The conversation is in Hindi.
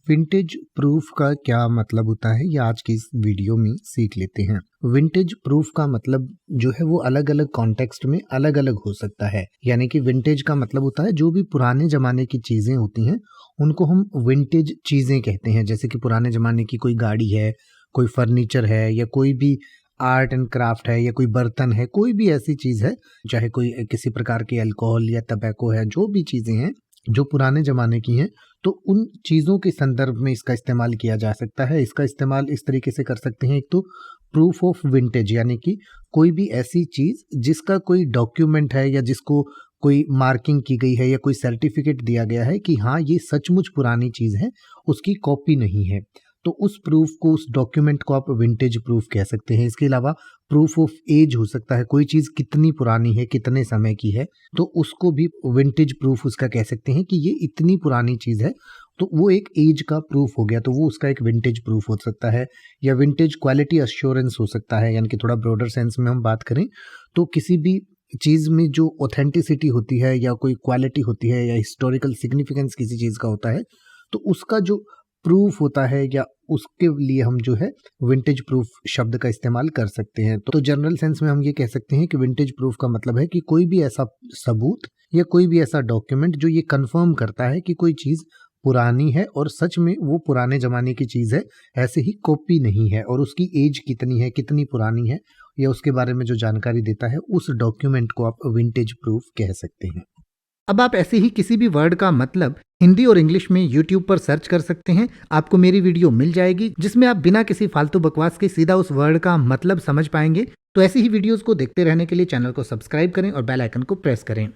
विंटेज प्रूफ का क्या मतलब होता है, ये आज की इस वीडियो में सीख लेते हैं। विंटेज प्रूफ का मतलब जो है वो अलग अलग कॉन्टेक्स्ट में अलग अलग हो सकता है। यानी कि विंटेज का मतलब होता है जो भी पुराने जमाने की चीजें होती हैं उनको हम विंटेज चीजें कहते हैं। जैसे कि पुराने जमाने की कोई गाड़ी है, कोई फर्नीचर है, या कोई भी आर्ट एंड क्राफ्ट है, या कोई बर्तन है, कोई भी ऐसी चीज है, चाहे कोई किसी प्रकार की अल्कोहल या टबैको है, जो भी चीजें हैं जो पुराने जमाने की हैं, तो उन चीज़ों के संदर्भ में इसका इस्तेमाल किया जा सकता है। इसका इस्तेमाल इस तरीके से कर सकते हैं, एक तो प्रूफ ऑफ विंटेज, यानी कि कोई भी ऐसी चीज़ जिसका कोई डॉक्यूमेंट है या जिसको कोई मार्किंग की गई है या कोई सर्टिफिकेट दिया गया है कि हाँ ये सचमुच पुरानी चीज़ है, उसकी कॉपी नहीं है, तो उस प्रूफ को, उस डॉक्यूमेंट को आप विंटेज प्रूफ कह सकते हैं। इसके अलावा प्रूफ ऑफ एज हो सकता है, कोई चीज़ कितनी पुरानी है, कितने समय की है, तो उसको भी विंटेज प्रूफ उसका कह सकते हैं कि ये इतनी पुरानी चीज़ है, तो वो एक एज का प्रूफ हो गया, तो वो उसका एक विंटेज प्रूफ हो सकता है। या विंटेज क्वालिटी अश्योरेंस हो सकता है, यानी कि थोड़ा ब्रॉडर सेंस में हम बात करें तो किसी भी चीज़ में जो ऑथेंटिसिटी होती है या कोई क्वालिटी होती है या हिस्टोरिकल सिग्निफिकेंस किसी चीज़ का होता है, तो उसका जो प्रूफ होता है या उसके लिए हम जो है विंटेज प्रूफ शब्द का इस्तेमाल कर सकते हैं। तो जनरल सेंस में हम ये कह सकते हैं कि विंटेज प्रूफ का मतलब है कि कोई भी ऐसा सबूत या कोई भी ऐसा डॉक्यूमेंट जो ये कंफर्म करता है कि कोई चीज़ पुरानी है और सच में वो पुराने ज़माने की चीज़ है, ऐसे ही कॉपी नहीं है, और उसकी एज कितनी है, कितनी पुरानी है, या उसके बारे में जो जानकारी देता है, उस डॉक्यूमेंट को आप विंटेज प्रूफ कह सकते हैं। अब आप ऐसे ही किसी भी वर्ड का मतलब हिंदी और इंग्लिश में YouTube पर सर्च कर सकते हैं। आपको मेरी वीडियो मिल जाएगी जिसमें आप बिना किसी फालतू बकवास के सीधा उस वर्ड का मतलब समझ पाएंगे। तो ऐसी ही वीडियोस को देखते रहने के लिए चैनल को सब्सक्राइब करें और बेल आइकन को प्रेस करें।